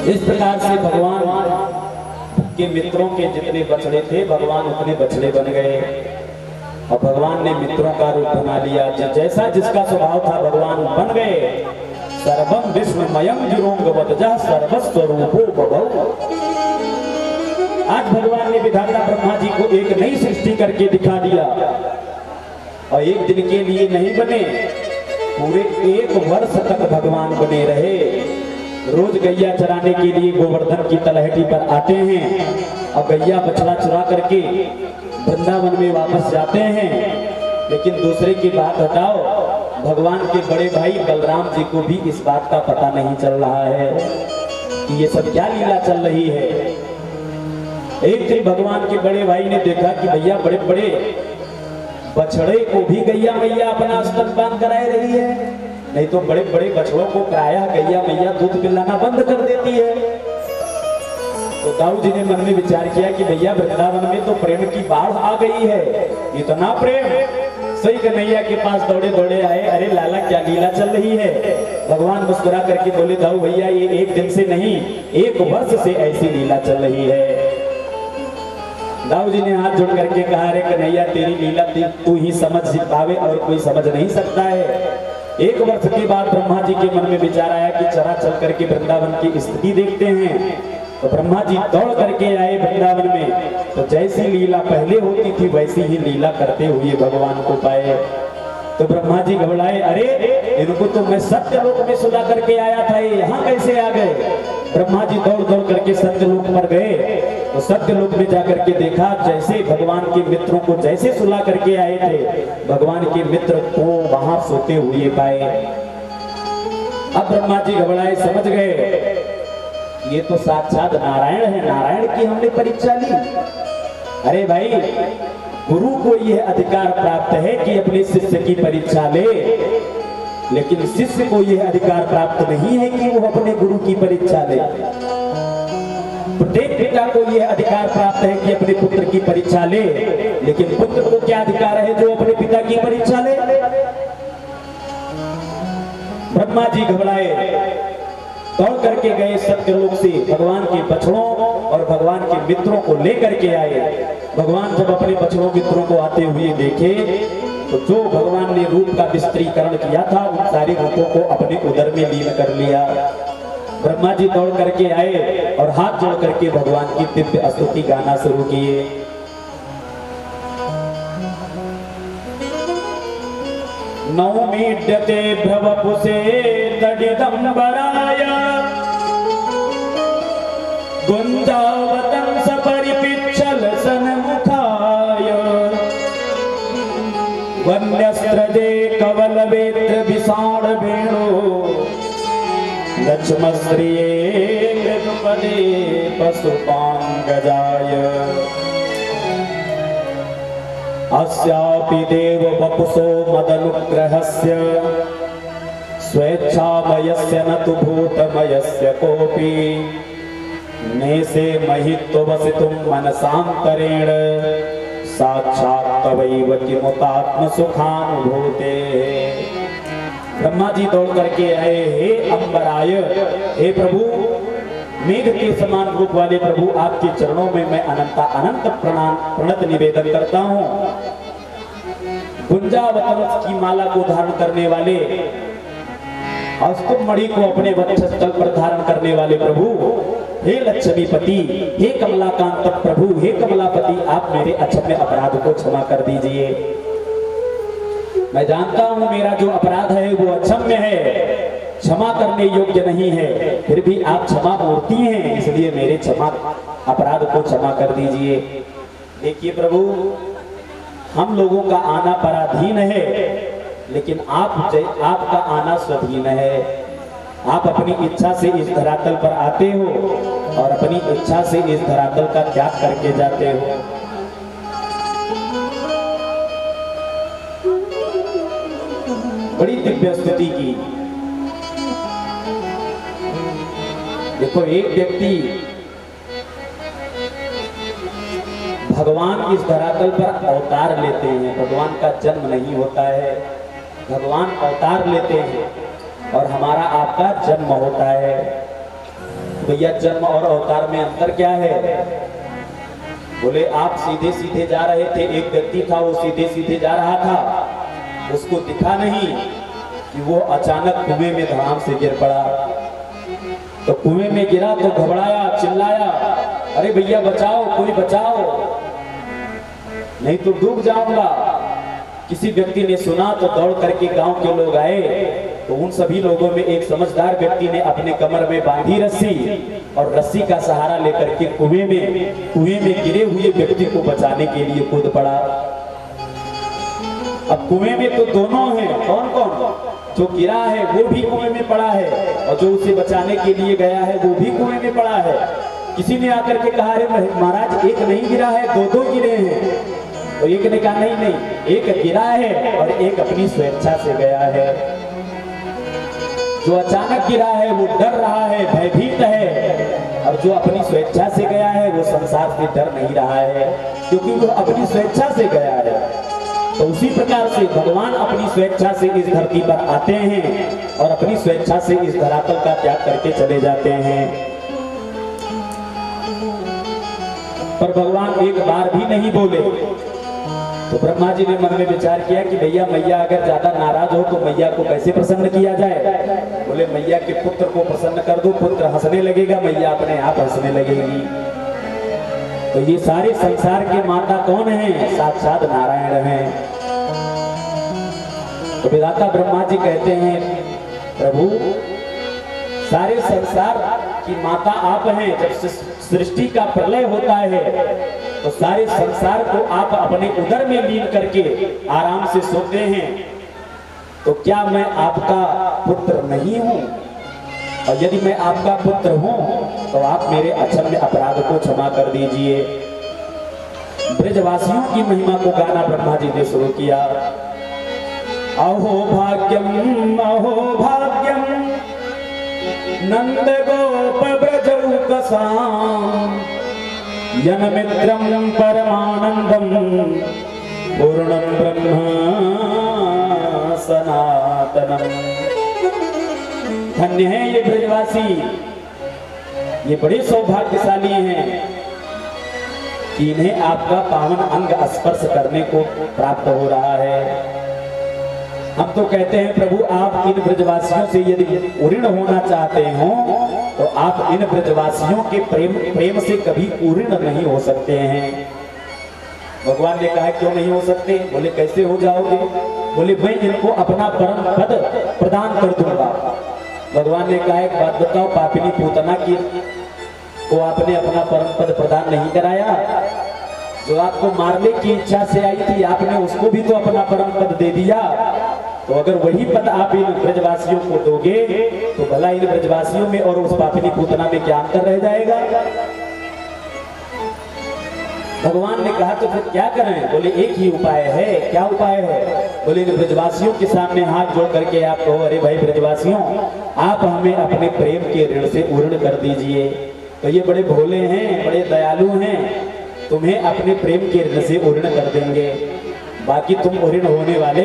इस प्रकार से भगवान के मित्रों के जितने बछड़े थे भगवान उतने बछड़े बन गए और भगवान ने मित्रों का रूप बना लिया। जैसा जिसका स्वभाव था भगवान बन गए। सर्वम विष्णुमयम जुरोंगवतजः सर्वस्वरूपो बभौ। आज भगवान ने विधाता ब्रह्मा जी को एक नई सृष्टि करके दिखा दिया और एक दिन के लिए नहीं बने, पूरे 1 वर्ष तक भगवान बने रहे। रोज गैया चराने के लिए गोवर्धन की तलहटी पर आते हैं और गैया बछड़ा चुरा करके वृंदावन में वापस जाते हैं। लेकिन दूसरे की बात हटाओ, भगवान के बड़े भाई बलराम जी को भी इस बात का पता नहीं चल रहा है कि ये सब क्या लीला चल रही है। एक दिन भगवान के बड़े भाई ने देखा कि भैया बड़े बड़े बछड़े को भी गैया मैया अपना स्तनपान कराए रही है, नहीं तो बड़े बड़े बछड़ों को प्रायः गैया मैया दूध पिलाना बंद कर देती है। तो दाऊ जी ने मन में विचार किया कि भैया वृंदावन में तो प्रेम की बाढ़ आ गई है, इतना प्रेम। सही कन्हैया के पास दौड़े दौड़े आए, अरे लाला क्या लीला चल रही है। भगवान मुस्कुरा करके बोले, दाऊ भैया ये एक दिन से नहीं 1 वर्ष से ऐसी लीला चल रही है। दाऊ जी ने हाथ जोड़ करके कहा, अरे कन्हैया तेरी लीला तू ही समझ पावे और कोई समझ नहीं सकता है। 1 वर्ष के बाद ब्रह्मा जी के मन में विचार आया कि चला चल करके वृंदावन की स्थिति देखते हैं। तो ब्रह्मा जी दौड़ करके आए वृंदावन में, तो जैसी लीला पहले होती थी वैसी ही लीला करते हुए भगवान को पाए। तो ब्रह्मा जी घबराए, अरे इनको तो मैं सत्यलोक में सुला करके आया था, ये यहाँ कैसे आ गए। ब्रह्मा जी दौड़ दौड़ करके सत्यलोक पर गए। तो सत्यलोक में जाकर के देखा जैसे भगवान के मित्रों को जैसे सुला करके आए थे, भगवान के मित्र को वहां सोते हुए पाए। अब ब्रह्मा जी घबराए, समझ गए ये तो साक्षात नारायण है, नारायण की हमने परीक्षा ली। अरे भाई, गुरु को यह अधिकार प्राप्त है कि अपने शिष्य की परीक्षा ले, लेकिन शिष्य को यह अधिकार प्राप्त नहीं है कि वो अपने गुरु की परीक्षा ले। प्रत्येक पिता को यह अधिकार प्राप्त है कि अपने पुत्र की परीक्षा ले, लेकिन पुत्र को क्या अधिकार है जो अपने पिता की परीक्षा ले। ब्रह्मा जी घबराए, दौड़ करके गए सत्यलोक से भगवान के बछड़ों और भगवान के मित्रों को लेकर के आए। भगवान जब अपने बछड़ों मित्रों को आते हुए देखे तो जो भगवान ने रूप का विस्त्रीकरण किया था उन सारे रूपों को अपने उदर में लीन कर लिया। ब्रह्मा जी दौड़ करके आए और हाथ जोड़ करके भगवान की दिव्य स्तुति गाना शुरू किए। नौमीड्यते भ्रवपुषे तडिदंबराय गुंजावतं सपरिपिच्छल सन्मुखाय वन्यस्त्रजे कवलवेत्र विषाण वेणो लक्ष्मश्रिये मृदुपदे पशुपांगजाय अस्यापि देव वपुषो मदनुग्रहस्य स्वेच्छामयस्य न तु भूतमयस्य कोऽपि नेसे महित्ववसितुं मनसान्तरेण साक्षात् तवैव किमुतात्म सुखानुभूते। ब्रह्मा जी दौड़ करके आए, हे अंबराय, हे प्रभु, मेघ के समान रूप वाले प्रभु, आपके चरणों में मैं अनंत प्रणत निवेदन करता हूँ। गुंजावतन की माला को धारण करने वाले, अस्तुभ मणि को अपने वक्षस्थल पर धारण करने वाले प्रभु, हे लक्ष्मीपति, हे कमलाकांत प्रभु, हे कमलापति, आप मेरे अक्षम्य अपराध को क्षमा कर दीजिए। मैं जानता हूँ मेरा जो अपराध है वो अक्षम्य है, क्षमा करने योग्य नहीं है, फिर भी आप क्षमा मूर्ति हैं, इसलिए मेरे क्षमा अपराध को क्षमा कर दीजिए। देखिए प्रभु, हम लोगों का आना पराधीन है, लेकिन आपका आना स्वाधीन है। आप अपनी इच्छा से इस धरातल पर आते हो और अपनी इच्छा से इस धरातल का त्याग करके जाते हो। बड़ी दिव्य स्तुति की। देखो, एक व्यक्ति भगवान इस धरातल पर अवतार लेते हैं, भगवान का जन्म नहीं होता है, भगवान अवतार लेते हैं और हमारा आपका जन्म होता है। भैया जन्म और अवतार में अंतर क्या है? बोले आप सीधे सीधे जा रहे थे, एक व्यक्ति था वो सीधे सीधे जा रहा था, उसको दिखा नहीं कि वो अचानक कुएं में धड़ाम से गिर पड़ा। तो कुएं में गिरा तो घबराया, चिल्लाया, अरे भैया बचाओ, कोई बचाओ, नहीं तो डूब जाऊंगा। किसी व्यक्ति ने सुना तो दौड़ करके गांव के लोग आए, तो उन सभी लोगों में एक समझदार व्यक्ति ने अपने कमर में बांधी रस्सी और रस्सी का सहारा लेकर के कुएं में गिरे हुए व्यक्ति को बचाने के लिए कूद पड़ा। अब कुएं में तो दोनों हैं, कौन कौन? जो गिरा है वो भी कुएं में पड़ा है और जो उसे बचाने के लिए गया है वो भी कुएं में पड़ा है। किसी ने आकर के कहा, अरे महाराज एक नहीं गिरा है, दो दो गिरे हैं। तो एक ने कहा नहीं, एक गिरा है और एक अपनी स्वेच्छा से गया है। जो अचानक गिरा है वो डर रहा है, भयभीत है, और जो अपनी स्वेच्छा से गया है वो संसार से डर नहीं रहा है, क्योंकि वो अपनी स्वेच्छा से गया है। तो उसी प्रकार से भगवान अपनी स्वेच्छा से इस धरती पर आते हैं और अपनी स्वेच्छा से इस धरातल का त्याग करके चले जाते हैं। पर भगवान एक बार भी नहीं बोले। तो ब्रह्मा जी ने मन में विचार किया कि भैया मैया अगर ज्यादा नाराज हो तो मैया को कैसे प्रसन्न किया जाए? बोले मैया के पुत्र को प्रसन्न कर दो, पुत्र हंसने लगेगा, मैया अपने आप हंसने लगेगी। तो ये सारे संसार के माता कौन है? साक्षात नारायण हैं। तो विधाता ब्रह्मा जी कहते हैं, प्रभु सारे संसार की माता आप हैं। जब सृष्टि का प्रलय होता है तो सारे संसार को आप अपने उदर में लीन करके आराम से सोते हैं। तो क्या मैं आपका पुत्र नहीं हूं? और यदि मैं आपका पुत्र हूं तो आप मेरे अक्षम्य अपराध को क्षमा कर दीजिए। ब्रजवासियों की महिमा को गाना ब्रह्मा जी ने शुरू किया। अहो भाग्यम नंद गोप ब्रजौकसाम यनमित्रं परमानंदम पूर्णं ब्रह्म सनातनम। धन्य है ये ब्रजवासी, ये बड़े सौभाग्यशाली हैं कि इन्हें आपका पावन अंग स्पर्श करने को प्राप्त हो रहा है। हम तो कहते हैं प्रभु आप इन ब्रजवासियों से यदि उऋण होना चाहते हो तो आप इन ब्रजवासियों के प्रेम से कभी उऋण नहीं हो सकते हैं। भगवान ने कहा क्यों नहीं हो सकते? बोले कैसे हो जाओगे? बोले मैं इनको अपना परम पद प्रदान कर दूंगा। भगवान ने कहा एक बात बताओ, पापिनी पूतना की को आपने अपना परम पद प्रदान नहीं कराया? जो आपको मारने की इच्छा से आई थी आपने उसको भी तो अपना परम पद दे दिया। तो अगर वही पद आप इन ब्रजवासियों को दोगे तो भला इन ब्रजवासियों में और उस पापिनी पूतना में क्या अंतर रह जाएगा? भगवान ने कहा तो फिर क्या करें? बोले एक ही उपाय है। क्या उपाय है? बोले इन ब्रजवासियों के सामने हाथ जोड़ करके आप कहो, अरे भाई ब्रजवासियों आप हमें अपने प्रेम के ऋण से उऋण कर दीजिए। तो ये बड़े भोले हैं, बड़े दयालु हैं, तुम्हें अपने प्रेम के ऋण से उऋण कर देंगे, बाकी तुम उऋण होने वाले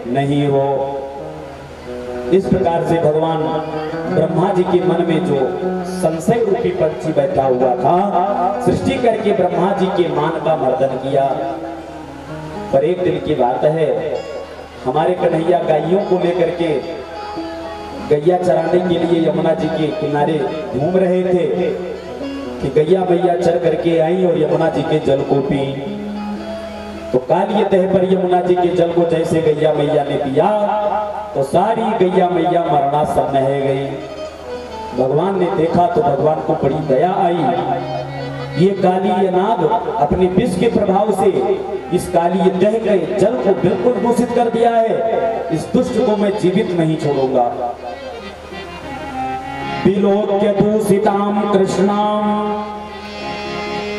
नहीं हो। इस प्रकार से भगवान ब्रह्मा जी के मन में जो संशय रूपी पंछी बैठा हुआ था, सृष्टि करके ब्रह्मा जी के मान का मर्दन किया। पर एक दिन की बात है, हमारे कन्हैया गायों को लेकर के गैया चराने के लिए यमुना जी के किनारे घूम रहे थे कि गैया मैया चर करके आई और यमुना जी के जल को पी। तो कालिए तह पर यमुना जी के जल को जैसे गैया मैया ने पिया तो सारी गैया मैया मरणासन्न रह गई। भगवान ने देखा तो भगवान को बड़ी दया आई। ये काली नाग अपने विष के प्रभाव से इस काली दह के जल को बिल्कुल दूषित कर दिया है। इस दुष्ट को मैं जीवित नहीं छोड़ूंगा। विलोक्य दूषिताम कृष्णाम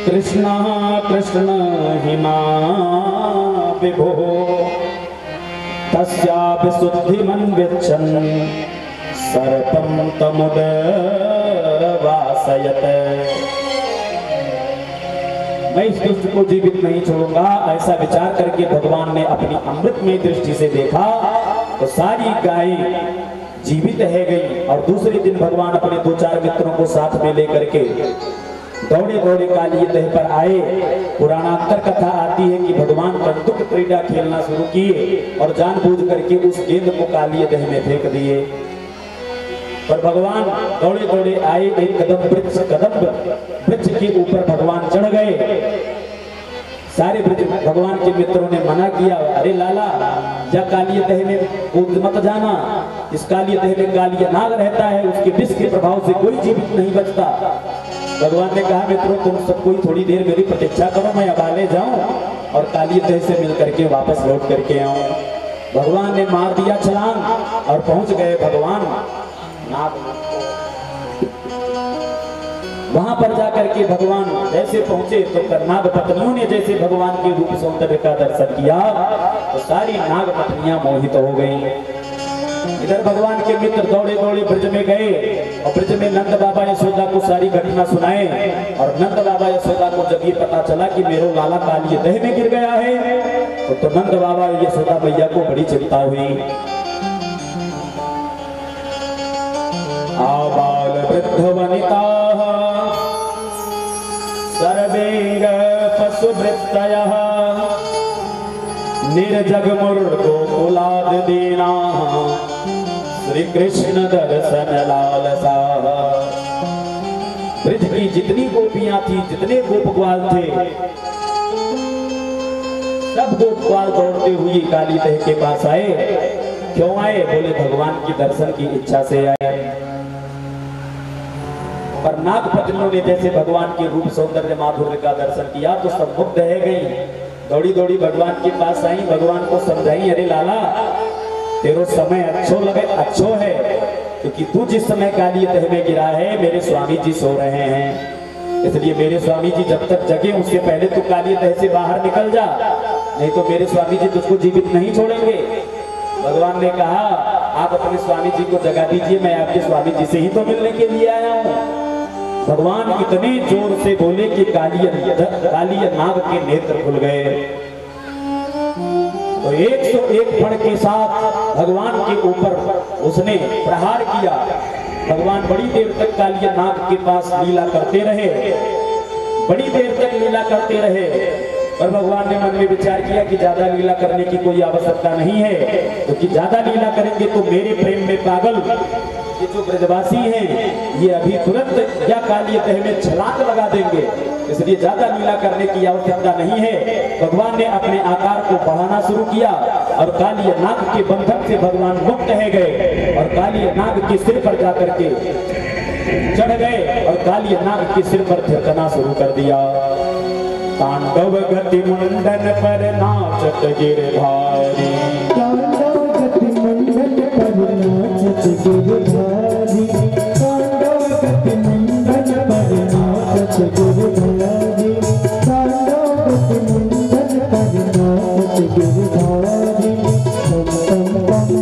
कृष्ण कृष्ण हिमा विभो तस्यापि शुद्धिमन्विच्छन् सर्पं तमुदवासयत्। मैं इस दुष्ट को जीवित नहीं छोड़ूंगा। ऐसा विचार करके भगवान ने अपनी अमृतमय दृष्टि से देखा तो सारी गायें जीवित है गई। और दूसरे दिन भगवान अपने 2-4 मित्रों को साथ में लेकर के दौड़े दौड़े कालिय दह पर आए। पुराणांतर कथा आती है कि भगवान बंदूक क्रीड़ा खेलना शुरू किए और जानबूझ करके उस गेंद को कालिय दह में फेंक दिए। पर भगवान दौड़े दौड़े आए, एक कदम वृक्ष के ऊपर भगवान चढ़ गए। सारे भगवान के मित्रों ने मना किया, अरे लाला या कालिय दह में कूद मत जाना, इस कालिय दह में कालिय नाग रहता है, उसके विष के प्रभाव से कोई जीवित नहीं बचता। भगवान ने कहा, मित्रों तुम सब कोई थोड़ी देर मेरी प्रतीक्षा करो, मैं अबाले जाऊं और कालिय दह से मिल करके वापस लौट करके आऊं। भगवान ने मार दिया छलांग और पहुंच गए भगवान नाग। वहां पर जाकर के भगवान जैसे पहुंचे तो नाग पत्नियों ने जैसे भगवान के रूप सौंदर्य का दर्शन किया तो सारी नाग पत्नियां मोहित हो गईं। इधर भगवान के मित्र दौड़े दौड़े ब्रज में गए और ब्रज में नंद बाबा यशोदा को सारी घटना सुनाए। और नंद बाबा यशोदा को जब ये पता चला कि मेरो लाला कालिय दह में गिर गया है तो नंद बाबा यशोदा मैया को बड़ी चिंता हुई। आबाल वृद्ध वनिता सर्वेंग पशुवृत्तयः निर्जग गोकुलाद दीना श्री कृष्ण दर्शन लालसा। ब्रज की जितनी गोपियां थी, जितने गोप ग्वाल थे, सब गोप ग्वाल दौड़ते हुए काली दह के पास आए। क्यों आए? बोले भगवान की दर्शन की इच्छा से आए। पर नाग पत्नियों ने जैसे भगवान के रूप सौंदर्य माधुर्य का दर्शन किया तो सब मुग्ध रह गई, दौड़ी दौड़ी भगवान के पास आई, भगवान को समझाई, अरे लाला तेरो समय अच्छो है क्योंकि तू जिस समय कालिय दह में गिरा है मेरे स्वामी जी सो रहे हैं, इसलिए मेरे स्वामी जी जब तक जगे उससे पहले तू कालिय दह से बाहर निकल जा, नहीं तो मेरे स्वामी जी तुझको जीवित नहीं छोड़ेंगे। भगवान ने कहा, आप अपने स्वामी जी को जगा दीजिए, मैं आपके स्वामी जी से ही तो मिलने के लिए आया हूँ। भगवान इतने जोर से बोले कि कालिय नाग के नेत्र खुल गए। तो 101 फण के साथ भगवान के ऊपर उसने प्रहार किया। भगवान बड़ी देर तक कालिय नाग के पास लीला करते रहे, बड़ी देर तक लीला करते रहे। और भगवान ने मन में विचार किया कि ज्यादा लीला करने की कोई आवश्यकता नहीं है, क्योंकि ज्यादा लीला करेंगे तो मेरे प्रेम में पागल ये जो ब्रजवासी हैं ये अभी तुरंत या कालिय दह में छलांग लगा देंगे, इसलिए ज्यादा लीला करने की आवश्यकता नहीं है। भगवान ने अपने आकार को बढ़ाना शुरू किया और कालिय नाग के बंधन से भगवान मुक्त रह गए और कालिय नाग के सिर पर जाकर के चढ़ गए और कालिय नाग के सिर पर थिरकना शुरू कर दिया। तांडव गति मुंडन पर नाचत गिरधारी, तांडव गति मुंडन पर नाचत गिरधारी, तांडव गति मुंडन पर नाचत गिरधारी, तांडव गति मुंडन पर नाचत गिरधारी। पम पम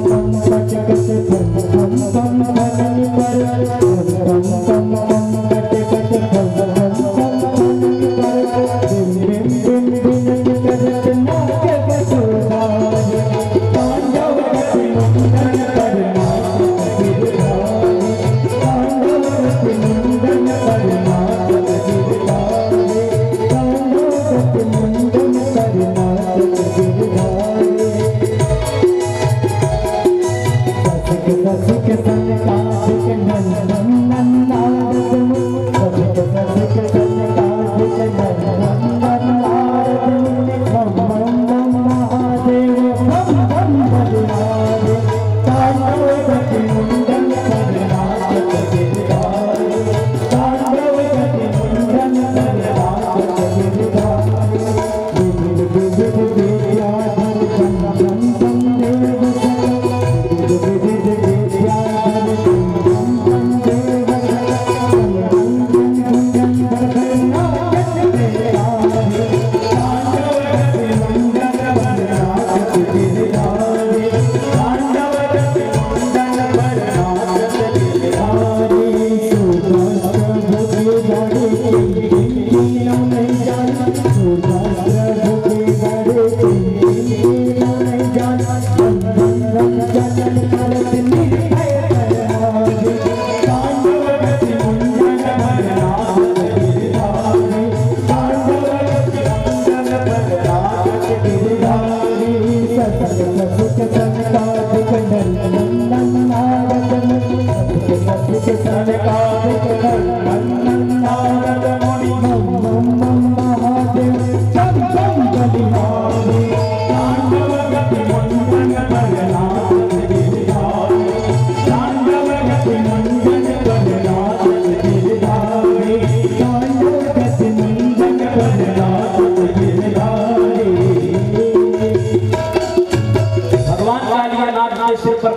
पम पटकट पम पम पम धरनी पर, पम पम पम पटकट पम पम पम धरनी पर, बिन बिन बिन बिन करत नाच बसुधारी, तांडव गति मुंडन पर नाचत गिरधारी, तांडव गति मुंडन पर नाचत गिरधारी, तांडव गति मुंडन पर नाचत गिरधारी। ससिक सनकादिक नंदन नंदारद मुनि, ससिक सनकादिक नंदन नंदारद मुनि, बम बम बम महादेव बम बम बलराम, तांडव गति मुंडन पर नाचत गिरधारी, तांडव गति मुंडन पर नाचत गिरधारी। विविध विविध विद्याधर बम बम बम देव सदा, विविध विद्याधर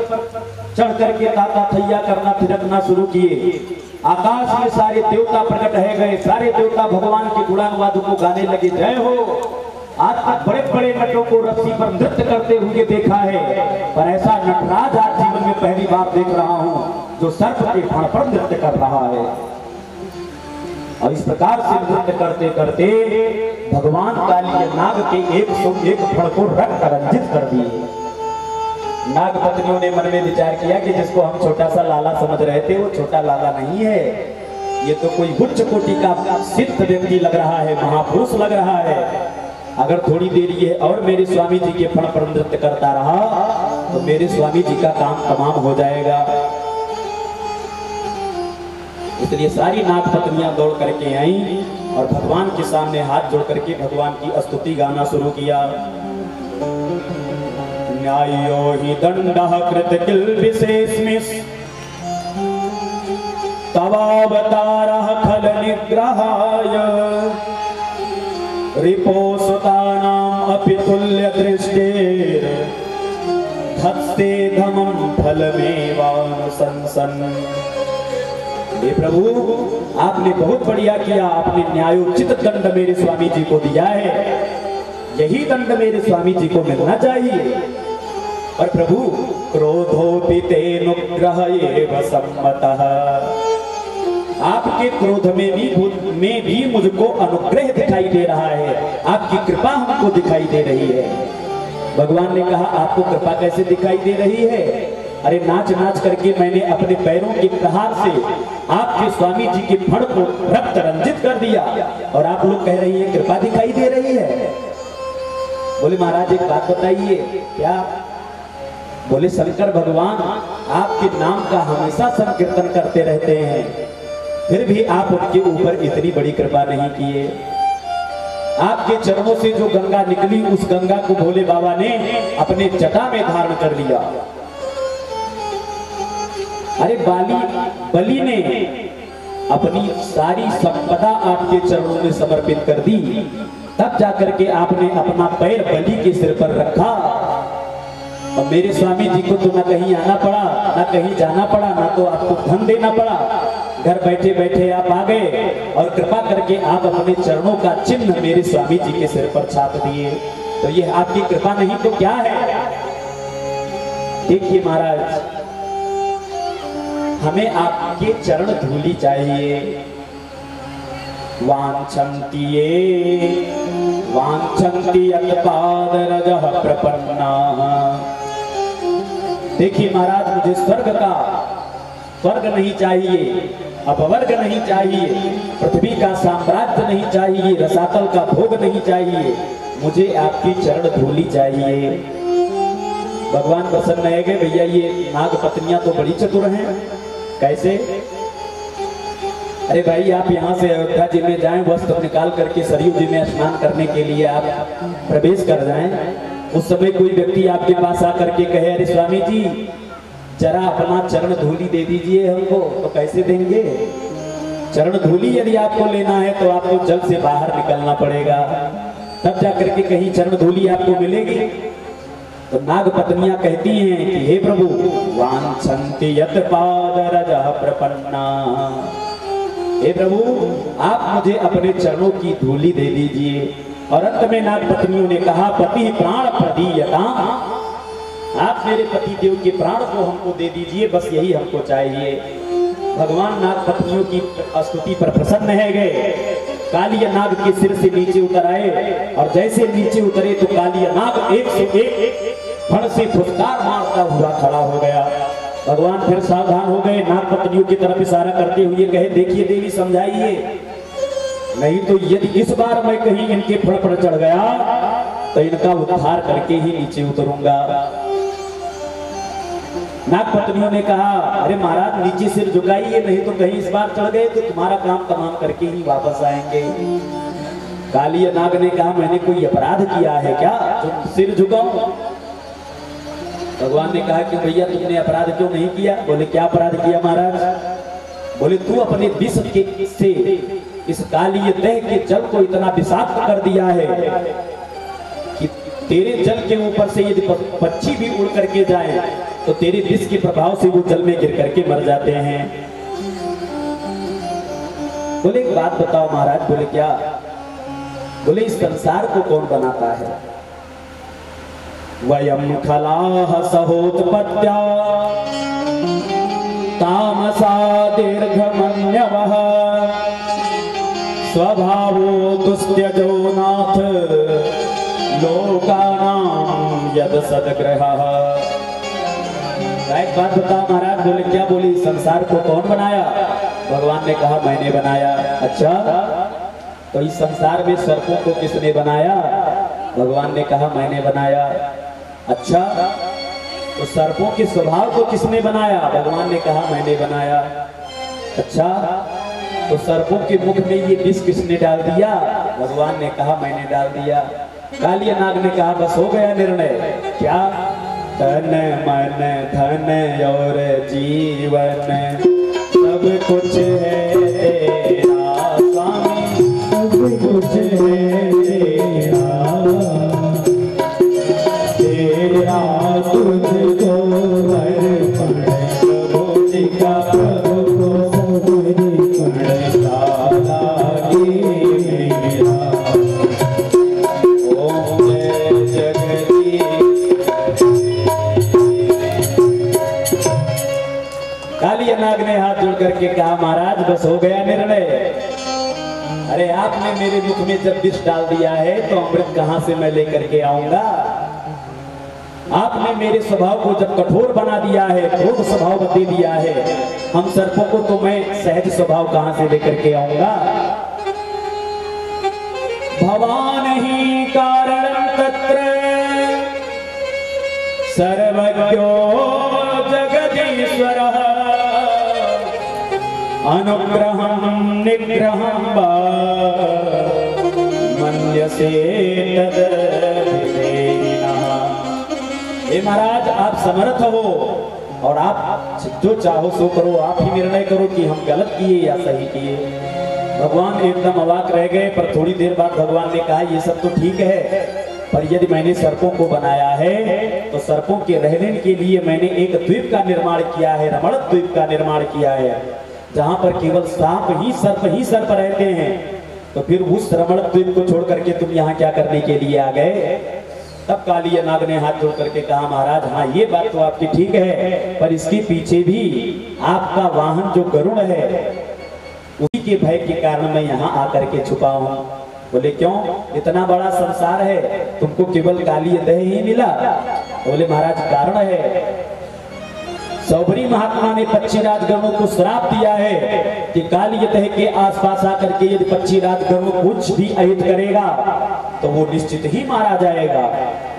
चढ़ करके ताता थैया करना थिरकना शुरू किए। आकाश में सारे देवता प्रकट है गए, सारे देवता भगवान के गुणानुवाद को गाने लगे। जय हो। आज तक बड़े बड़े नटों को रस्सी पर नृत्य करते हुए देखा है, पर ऐसा नटराज आज जीवन में पहली बार देख रहा हूं जो सर्प के फण पर नृत्य कर रहा है। और इस प्रकार से नृत्य करते करते भगवान काली नाग के 101 फण को रक्त रंजित कर दिए। नाग पत्नियों ने मन में विचार किया कि जिसको हम छोटा सा लाला समझ रहे थे वो छोटा लाला नहीं है, ये तो कोई उच्च कोटि का सिद्ध व्यक्ति लग रहा है, महापुरुष लग रहा है। अगर थोड़ी देर ये और मेरे स्वामी जी के फण पर नृत्य करता रहा तो मेरे स्वामी जी का काम तमाम हो जाएगा। इसलिए सारी नाग पत्नियां दौड़ करके आई और भगवान के सामने हाथ जोड़ करके भगवान की स्तुति गाना शुरू किया। न्यायो हि दंडः कृत किल विशेषमिस् तवावतारः खल निग्रहाय रिपोसुतानाम् अपि तुल्य दृष्टेर् धत्ते धमं फलमेवानुशंसन्। हे प्रभु, आपने बहुत बढ़िया किया, आपने न्यायोचित दंड मेरे स्वामी जी को दिया है, यही दंड मेरे स्वामी जी को मिलना चाहिए। पर प्रभु, क्रोधोपि तेनुग्रह एव सम्मतः, आपके क्रोध में भी मुझको अनुग्रह दिखाई दे रहा है, आपकी कृपा हमको दिखाई दे रही है। भगवान ने कहा आपको कृपा कैसे दिखाई दे रही है? अरे नाच नाच करके मैंने अपने पैरों के प्रहार से आपके स्वामी जी के फण को रक्त रंजित कर दिया और आप लोग कह रही है कृपा दिखाई दे रही है। बोले महाराज एक बात बताइए। क्या? बोले शंकर भगवान आपके नाम का हमेशा संकीर्तन करते रहते हैं, फिर भी आप उनके ऊपर इतनी बड़ी कृपा नहीं किए। आपके चरणों से जो गंगा निकली उस गंगा को भोले बाबा ने अपने जटा में धारण कर लिया। अरे बलि ने अपनी सारी संपदा आपके चरणों में समर्पित कर दी, तब जाकर के आपने अपना पैर बलि के सिर पर रखा और मेरे स्वामी जी को तो ना कहीं आना पड़ा, ना कहीं जाना पड़ा, ना तो आपको धन देना पड़ा, घर बैठे बैठे आप आ गए और कृपा करके आप अपने चरणों का चिन्ह मेरे स्वामी जी के सिर पर छाप दिए। तो ये आपकी कृपा नहीं तो क्या है? देखिए महाराज, हमें आपके चरण धूली चाहिए। वांछन्ति यत्पादरजः प्रपन्नाः। देखिए महाराज, मुझे स्वर्ग नहीं चाहिए, अपवर्ग नहीं चाहिए, पृथ्वी का साम्राज्य नहीं चाहिए, रसातल का भोग नहीं चाहिए, मुझे आपकी चरण धूली चाहिए। भगवान प्रसन्न है कि भैया ये नाग पत्नियां तो बड़ी चतुर हैं। कैसे? अरे भाई आप यहाँ से अयोध्या जी में जाएं, वस्त्र निकाल करके सरयू जी में स्नान करने के लिए आप प्रवेश कर जाएं। उस समय कोई व्यक्ति आपके पास आकर के कहे अरे स्वामी जी जरा अपना चरण धूली दे दीजिए हमको, तो कैसे देंगे? चरण धूली यदि आपको लेना है तो आपको जल से बाहर निकलना पड़ेगा, तब जाकर के कहीं चरण धूली आपको मिलेगी। तो नाग पत्नियां कहती हैं कि हे प्रभु, वांछन्ति यत्पादरजः प्रपन्नाः। हे प्रभु, आप मुझे अपने चरणों की धूली दे दीजिए। और अंत में नाग पत्नियों ने कहा पति प्राण प्रदीयताम्, आप मेरे पति देव के प्राण को हमको दे दीजिए, बस यही हमको चाहिए। भगवान नाग पत्नियों की स्तुति पर प्रसन्न है गए। कालिया नाग के सिर से नीचे उतर आए और जैसे नीचे उतरे तो कालिया नाग 101 फण से फुटकार मारता हुआ खड़ा हो गया। भगवान फिर सावधान हो गए, नाग पत्नियों की तरफ इशारा करते हुए कहे देखिए देवी समझाइए, नहीं तो यदि इस बार मैं कहीं इनके फण पर चढ़ गया तो इनका उद्धार करके ही नीचे उतरूंगा। नाग पत्नियों ने कहा अरे महाराज नीचे सिर झुकाइए, नहीं तो कहीं इस बार चढ़ गए तो तुम्हारा काम तमाम करके ही वापस आएंगे। कालिया नाग ने कहा मैंने कोई अपराध किया है क्या तुम सिर झुकाओ? भगवान ने कहा कि भैया तुमने अपराध क्यों नहीं किया? बोले क्या अपराध किया महाराज? बोले तू अपने विष के से इस कालिय देह के जल को इतना विषाक्त कर दिया है कि तेरे जल के ऊपर से यदि पक्षी भी उड़ करके जाए तो तेरे विष के प्रभाव से वो जल में गिर करके मर जाते हैं। बोले एक बात बताओ महाराज। बोले क्या? बोले इस संसार को कौन बनाता है? वयम खलाह सहोत्पत्त्या तामसा दीर्घमन्यवः स्वभावो दुस्त्यजो नाथ लोकानां यद सद्ग्रहः। एक बात बताओ महाराज। बोले क्या? बोली इस संसार को कौन बनाया? भगवान ने कहा मैंने बनाया। अच्छा, तो इस संसार में सर्पों को किसने बनाया? भगवान ने कहा मैंने बनाया। अच्छा, तो सर्पों के स्वभाव को किसने बनाया? भगवान ने कहा मैंने बनाया। अच्छा, तो सर्पों के मुख में ये विष किसने डाल दिया? भगवान ने कहा मैंने डाल दिया। कालिया नाग ने कहा बस हो गया निर्णय। क्या? तन मन धन और जीवन सब कुछ है तेरा स्वामी, सब कुछ है तेरा तुझको अर्पण प्रभु जी का, प्रभु को समर्पण लागी मेरा। ओम जय जगदीश। कालिया नाग ने हाथ जोड़ करके कहा महाराज बस हो गया निर्णय। अरे आपने मेरे मुख में जब विष डाल दिया है तो अमृत कहां से मैं लेकर के आऊंगा? आपने मेरे स्वभाव को जब कठोर बना दिया है, क्रोध स्वभाव बदल दिया है, हम सर्पों को तो मैं सहज स्वभाव कहां से लेकर के आऊंगा? भवान ही कारण तत्र सर्वज्ञो जगदीश्वरः अनुग्रहं निग्रहं वा मन्यसे तद्विधेयः। हे महाराज आप समर्थ हो और आप जो चाहो सो करो। आप ही निर्णय करो कि हम गलत किए या सही किए। भगवान एकदम अवाक रह गए। पर थोड़ी देर बाद भगवान ने कहा ये सब तो ठीक है, पर यदि मैंने सर्पों को बनाया है तो सर्पों के रहने के लिए मैंने एक द्वीप का निर्माण किया है, रमण द्वीप का निर्माण किया है, जहां पर केवल सांप ही सर्प रहते हैं। तो फिर उस रमण द्वीप को छोड़ करके तुम यहाँ क्या करने के लिए आ गए? तब कालिया नाग ने हाथ जोड़ करके कहा महाराज हाँ ये बात तो आपकी ठीक है, पर इसके पीछे भी आपका वाहन जो गरुड़ है उसी के भय के कारण मैं यहाँ आकर के छुपा हूँ। बोले क्यों? इतना बड़ा संसार है, तुमको केवल काली दह ही मिला? बोले महाराज कारण है। सौभरी महात्मा ने पक्षीराज गरुड़ को श्राप दिया है कि काली दह के आसपास आकर के यदि पक्षीराज गरुड़ कुछ भी अहित करेगा तो वो निश्चित ही मारा जाएगा।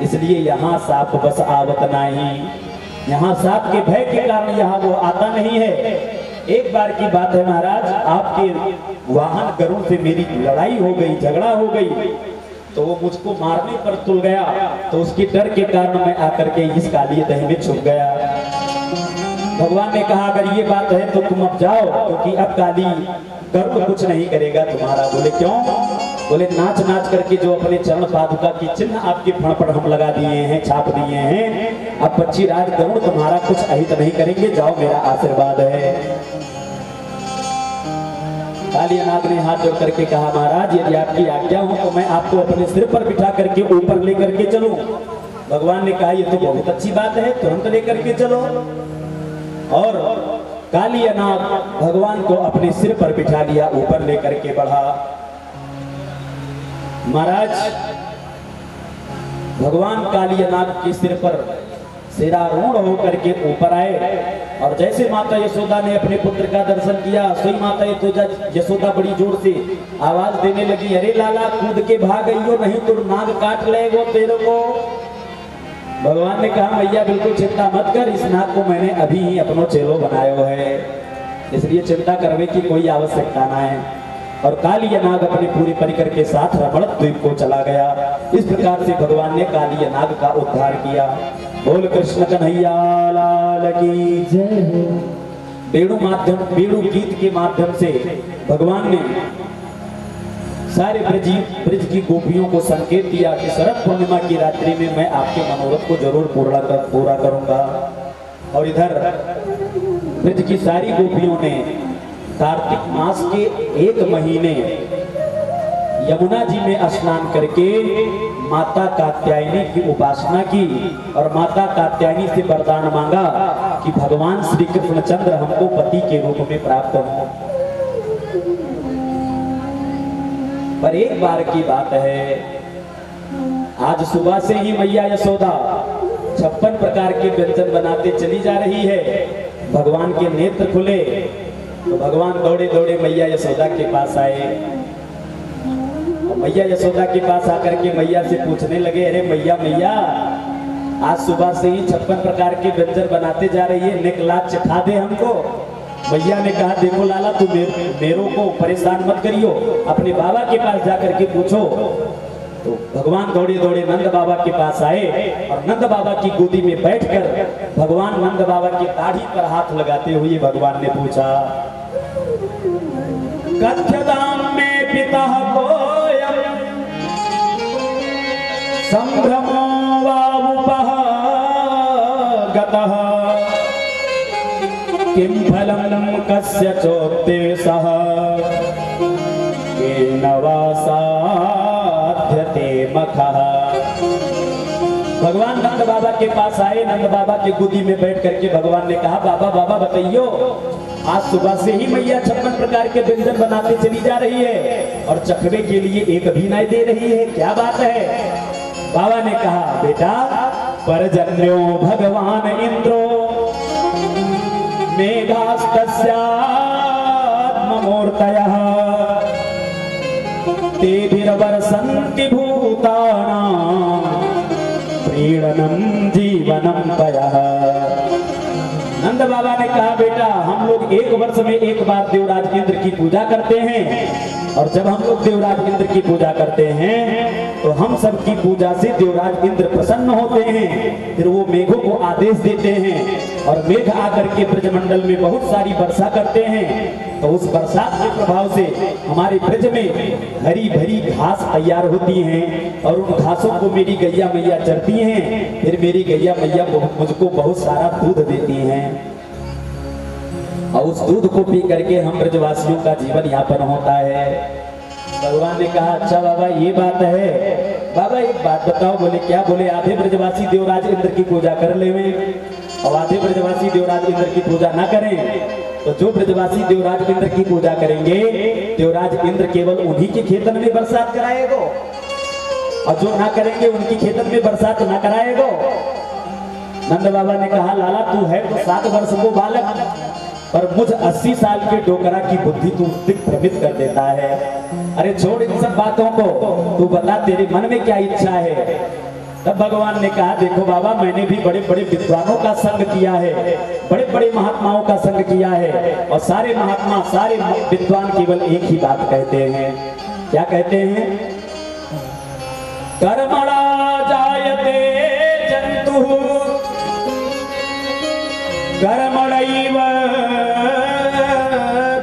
इसलिए यहाँ सांप बस आवत नहीं, यहाँ सांप के भय के कारण यहाँ वो आता नहीं है। एक बार की बात है महाराज, आपके वाहन गरुड़ से मेरी लड़ाई हो गई, झगड़ा हो गई, तो वो मुझको मारने पर तुल गया, तो उसके डर के कारण मैं आकर के इस काली दह में छुप गया। भगवान ने कहा अगर ये बात है तो तुम अब जाओ, क्योंकि अब काली गरुड़ कुछ नहीं करेगा तुम्हारा। बोले क्यों? बोले नाच नाच करके जो अपने चरण पादुका की चिन्ह आपके फण पर हम लगा दिए हैं, छाप दिए हैं, अब पक्षीराज गरुड़ तुम्हारा कुछ अहित नहीं करेंगे, जाओ मेरा आशीर्वाद है। कालिया नाग ने हाथ जोड़ करके कहा महाराज यदि आपकी आज्ञा हो तो मैं आपको अपने सिर पर बिठा करके ऊपर लेकर के चलूं। भगवान ने कहा ये तो बहुत अच्छी बात है, तुरंत लेकर के चलो। और कालिया नाग भगवान को अपने सिर पर बिठा लिया, ऊपर लेकर के बढ़ा। महाराज भगवान कालिया नाग के सिर पर सिरारूढ़ होकर के ऊपर आए और जैसे माता यशोदा ने अपने पुत्र का दर्शन किया, सोई माता यशोदा बड़ी जोर से आवाज देने लगी, अरे लाला कूद के भाग गई हो, नहीं तो नाग काट लेगो तेरे को। भगवान ने कहा भैया बिल्कुल चिंता मत कर, इस नाग को मैंने अभी ही अपनो चेलो बनायो है, इसलिए चिंता करने की कोई आवश्यकता ना है। और कालिया नाग अपने पूरे परिकर के साथ रमण द्वीप को चला गया। इस प्रकार से भगवान ने कालिया नाग का उद्धार किया। बोल कृष्ण कन्हैया लाल की जय। वेणु गीत के माध्यम से भगवान ने सारे ब्रज की गोपियों को संकेत दिया कि शरद पूर्णिमा की रात्रि में मैं आपके मनोरथ को जरूर पूरा करूंगा। और इधर ब्रज की सारी गोपियों ने कार्तिक मास के 1 महीने यमुना जी में स्नान करके माता कात्यायनी की उपासना की और माता कात्यायनी से वरदान मांगा कि भगवान श्री कृष्णचंद्र हमको पति के रूप में प्राप्त हो। पर एक बार की बात है, आज सुबह से ही मैया यशोदा 56 प्रकार के व्यंजन बनाते चली जा रही है। भगवान के नेत्र खुले तो भगवान दौड़े दौड़े मैया यशोदा के पास आए। मैया यशोदा के पास आकर के मैया से पूछने लगे, अरे मैया मैया, आज सुबह से ही 56 प्रकार के व्यंजन बनाते जा रही है, निकला चिखा दे हमको। मैया ने कहा, देखो लाला, तू मेरों को परेशान मत करियो, अपने बाबा के पास जाकर के पूछो। तो भगवान दौड़े दौड़े नंद बाबा के पास आए और नंद बाबा की गोदी में बैठकर भगवान नंद बाबा की दाढ़ी पर हाथ लगाते हुए भगवान ने पूछा, कथ्यताम में पिता कोयम संभ्रमो वावुपः गतः किं फलं कस्य चोत्तेषः केन वा साध्यते मखः। भगवान नंद बाबा के पास आए, नंद बाबा की गोदी में बैठ करके भगवान ने कहा, बाबा बाबा बताइयो, आज सुबह से ही मैया 56 प्रकार के व्यंजन बनाते चली जा रही है और चखने के लिए एक भी नहीं दे रही है, क्या बात है? बाबा ने कहा, बेटा, परजन्यो भगवान इंद्रो मेघास्तस्यात्ममूर्तयः तेभिर्वर्षन्ति भूतानां प्रीणनं जीवनं पयः। नंद बाबा ने कहा, बेटा, हम लोग 1 वर्ष में एक बार देवराज इंद्र की पूजा करते हैं और जब हम लोग देवराज इंद्र की पूजा करते हैं तो हम सब की पूजा से देवराज इंद्र प्रसन्न होते हैं। फिर वो मेघों को आदेश देते हैं और मेघ आकर के ब्रजमंडल में बहुत सारी वर्षा करते हैं। तो उस बरसात के प्रभाव से हमारे ब्रज में हरी भरी घास तैयार होती हैं और उन घासों को मेरी गैया मैया चरती हैं। फिर मेरी गैया मैया मुझको बहुत सारा दूध देती हैं और उस दूध को पी करके हम ब्रजवासियों का जीवन यापन होता है। भगवान ने कहा, अच्छा बाबा, ये बात है। बाबा एक बात बताओ। बोले, क्या? बोले, आधे ब्रजवासी देवराज इंद्र की पूजा कर ले और आधे ब्रजवासी देवराज इंद्र की पूजा ना करें। तो जो ब्रजवासी देवराज इंद्र की पूजा करेंगे, देवराज इंद्र केवल उन्हीं के खेतन में बरसात कराएगो और जो ना करेंगे उनकी खेतन में बरसात ना कराएगो। नंद बाबा ने कहा, लाला, तू है तो 7 वर्ष को बालक, पर मुझ 80 साल के डोकरा की बुद्धि तू दिग्भ्रमित कर देता है। अरे छोड़ इन सब बातों को, तू बता तेरे मन में क्या इच्छा है। तब भगवान ने कहा, देखो बाबा, मैंने भी बड़े बड़े विद्वानों का संग किया है, बड़े बड़े महात्माओं का संग किया है और सारे महात्मा, सारे विद्वान केवल एक ही बात कहते हैं। क्या कहते हैं? कर्मणा जायते जंतुः कर्मणैव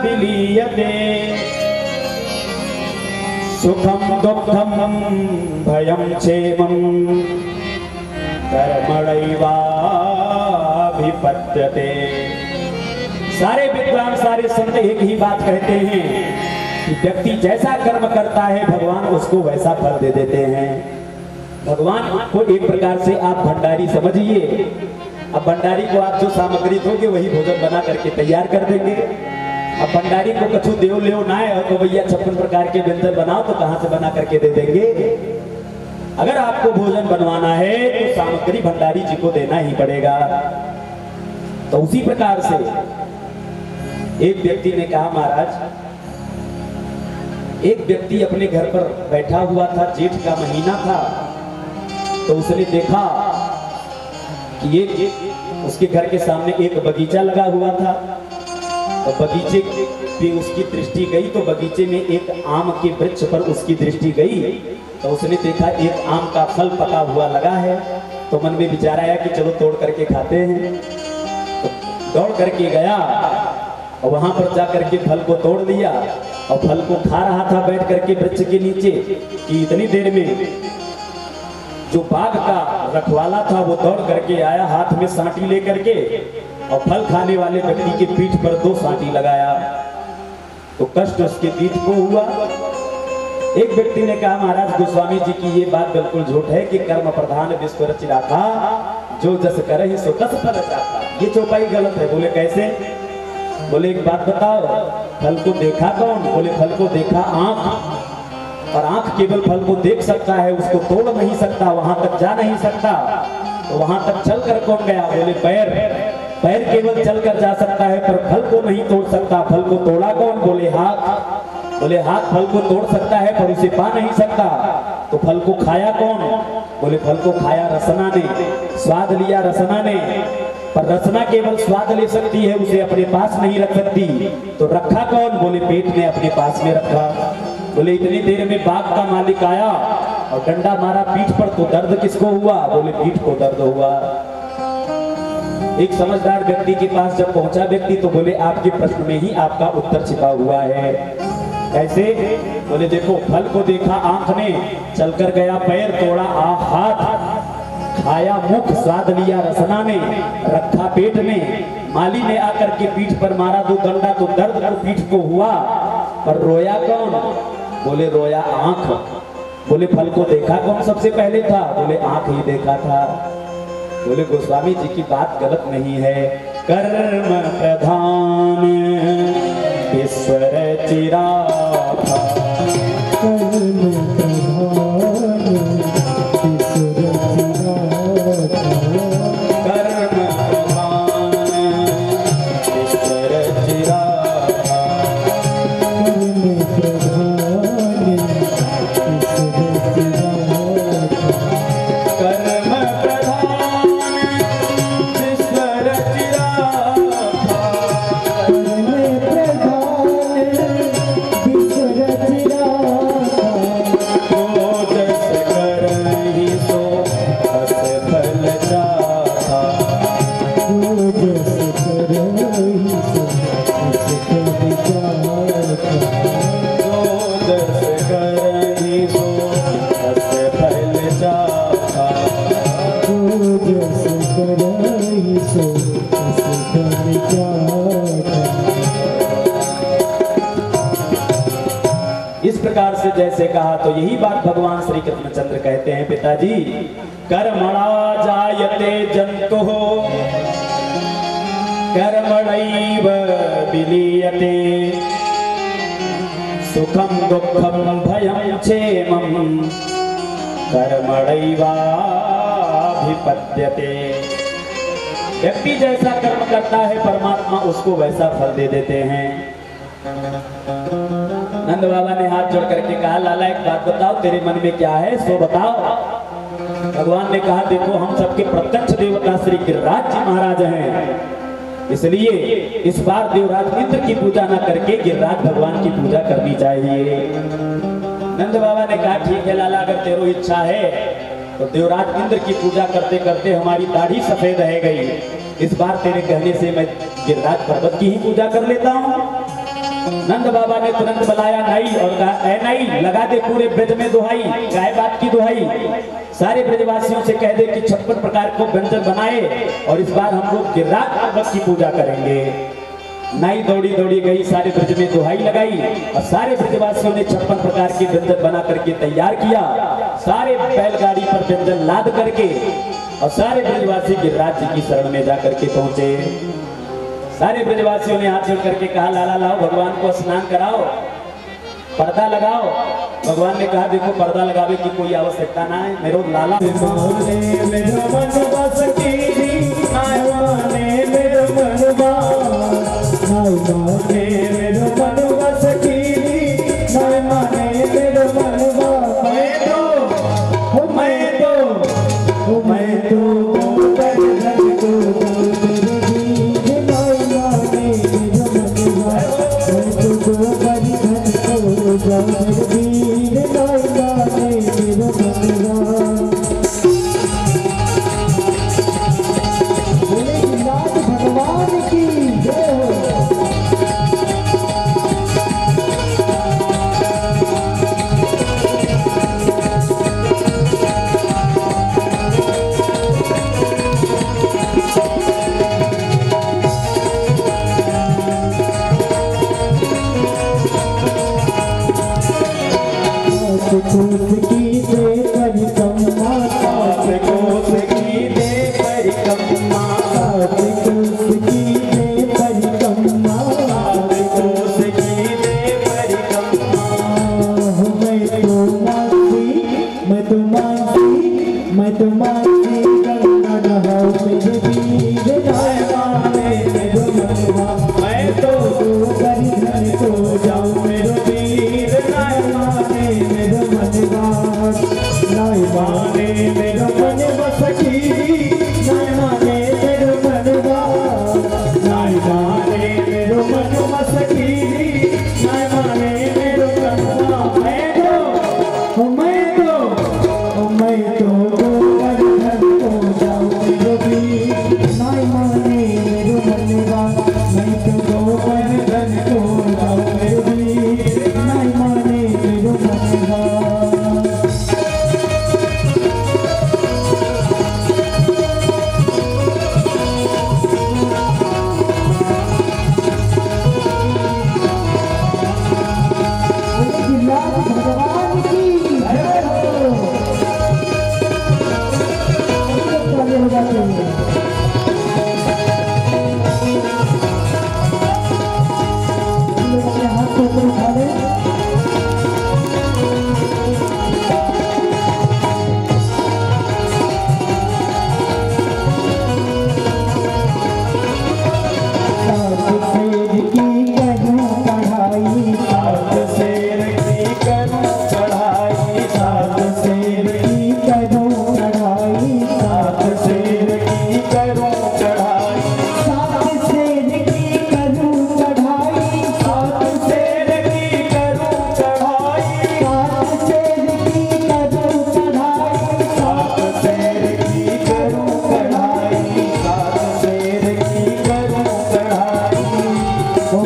विलीयते सुखम दुःखम भयं क्षेमं कर्मणैवाभिपद्यते। सारे विद्वान, सारे संत एक ही बात कहते हैं कि व्यक्ति जैसा कर्म करता है भगवान उसको वैसा फल दे देते हैं। भगवान को एक प्रकार से आप भंडारी समझिए। अब भंडारी को आप जो सामग्री दोगे वही भोजन बना करके तैयार कर देंगे। अब भंडारी को कछु देव ले ना है और तो भैया 56 प्रकार के व्यंजन बनाओ, तो कहां से बना करके दे देंगे? अगर आपको भोजन बनवाना है तो सामग्री भंडारी जी को देना ही पड़ेगा। तो उसी प्रकार से एक व्यक्ति ने कहा, महाराज, एक व्यक्ति अपने घर पर बैठा हुआ था, जेठ का महीना था, तो उसने देखा कि उसके घर के सामने एक बगीचा लगा हुआ था। तो बगीचे पे उसकी दृष्टि गई, तो बगीचे में एक आम के वृक्ष पर उसकी दृष्टि गई। तो उसने देखा एक आम का फल पका हुआ लगा है, तो मन में विचार आया कि चलो तोड़ करके खाते हैं। तो दौड़ करके गया और वहां पर जाकर के फल को तोड़ लिया और फल को खा रहा था बैठ करके वृक्ष के नीचे कि इतनी देर में जो बाघ का रखवाला था वो दौड़ करके आया, हाथ में सांटी लेकर के और फल खाने वाले व्यक्ति की पीठ पर 2 सांटी लगाया तो कष्ट उसके पीठ को हुआ। एक व्यक्ति ने कहा महाराज गोस्वामी जी की ये बात बिल्कुल झूठ है कि कर्म प्रधान विश्व रचिराता, जो जस करहि सो तस फल चाहता। ये चौपाई गलत है। बोले कैसे? बोले एक बात बताओ, फल को देखा कौन? बोले फल को देखा आंख, और आंख केवल फल को देख सकता है, उसको तोड़ नहीं सकता, वहां तक जा नहीं सकता। तो वहां तक चल कर कौन गया? बोले पैर। पैर केवल चल कर जा सकता है पर फल को नहीं तोड़ सकता। फल को तोड़ा कौन? बोले हाथ। बोले हाथ फल को तोड़ सकता है पर उसे पा नहीं सकता। तो फल को खाया कौन? बोले फल को खाया रसना ने, स्वाद लिया रसना ने, पर रसना केवल स्वाद ले सकती है, उसे अपने पास नहीं रख सकती। तो रखा कौन? बोले पेट ने अपने पास में रखा। बोले इतनी देर में बाघ का मालिक आया और डंडा मारा पीठ पर, तो दर्द किसको हुआ? बोले पीठ को दर्द हुआ। एक समझदार व्यक्ति के पास जब पहुंचा व्यक्ति तो बोले आपके प्रश्न में ही आपका उत्तर छिपा हुआ है। कैसे? बोले देखो, फल को देखा आंख ने, चलकर गया पैर, तोड़ा हाथ, खाया मुख, स्वाद लिया रसना ने, रखा पेट में, माली ने आकर के पीठ पर मारा 2 डंडा तो दर्द को पीठ को हुआ, पर रोया कौन? बोले रोया आंख। बोले फल को देखा कौन सबसे पहले था? बोले आंख ही देखा था। बोले गोस्वामी जी की बात गलत नहीं है। कर्म प्रधान विश्व रचिराता, कर्म प्रधान विश्व रचिराता, कर्म प्रधान विश्व रचिराता, कर्म प्रधान विश्व रचिराता, कर्म इस प्रकार से जैसे कहा तो यही बात भगवान श्री कृष्णचंद्र कहते हैं पिताजी, कर्मणा जायते जंतुः कर्मणैव विलीयते, सुखम दुःखम भयं क्षेमं कर्मणैवाभिपद्यते। व्यक्ति जैसा कर्म करता है परमात्मा उसको वैसा फल दे देते हैं। नंद बाबा ने हाथ जोड़ करके कहा लाला एक बात बताओ, तेरे मन में क्या है सो बताओ। भगवान ने कहा देखो हम सबके प्रत्यक्ष देवता श्री गिरिराज जी महाराज हैं, इसलिए इस बार देवराज इंद्र की पूजा न करके गिरिराज भगवान की पूजा करनी चाहिए। नंद बाबा ने कहा ठीक है लाला, अगर तेरो इच्छा है तो देवराज इंद्र की पूजा करते करते हमारी दाढ़ी सफेद रह गई, इस बार तेरे कहने से मैं गिरिराज पर्वत की ही पूजा कर लेता हूँ। नंद बाबा ने तुरंत बुलाया नाई और कहा ऐ नाई लगा दे पूरे ब्रज में दुहाई, गाय बात की दुहाई, सारे ब्रजवासियों से कह दे कि 56 प्रकार को व्यंजन बनाए और इस बार हम लोग गिरिराज पर्वत की पूजा करेंगे। नाई दौड़ी दौड़ी गई, सारे ब्रज में दुहाई लगाई और सारे ब्रजवासियों ने 56 प्रकार के व्यंजन बना करके तैयार किया। सारे बैलगाड़ी पर व्यंजन लाद करके और सारे ब्रजवासी गिरिराज जी की शरण में जाकर के पहुंचे। सारे ब्रजवासियों ने हाथ जोड़ करके कहा लाला लाओ भगवान को स्नान कराओ, पर्दा लगाओ। भगवान ने कहा देखो पर्दा लगावे की कोई आवश्यकता ना है, मेरो लाला कोस की दे परिक्रमा, 7 कोस की दे परिक्रमा, 7 कोस की दे परिक्रमा, 7 कोस की दे परिक्रमा। मैं तो मानसी गंगा नहाओ मेरे वीर नाय माने मेरो मनवा, मैं तो परिधन को जाऊं मेरो वीर नाय माने मेरो मनवा, नाय माने मेरो मनवा सखी, नाय माने मेरो मनवा, नाय माने मेरो मनवा सखी, नाय माने मेरो मनवा। मैं तो परिधन को जाऊं मेरो वीर नाय माने मेरो मनवा, मैं तो परिधन को जाऊं मेरो वीर नाय माने मेरो मनवा। भगवान की जय हो। ताली बजाते हुए अपने हाथ को ऊपर उठा लें। सात शेर की करूं पढ़ाई, 7 शेर की करूं चढ़ाई, 7 शेर की करूं पढ़ाई, 7 शेर की करूं चढ़ाई, 7 शेर की करूं चढ़ाई, 7 शेर की करूं चढ़ाई, 7 शेर की करूं चढ़ाई, 7 शेर की करूं चढ़ाई, 7 शेर की करूं चढ़ाई। ओ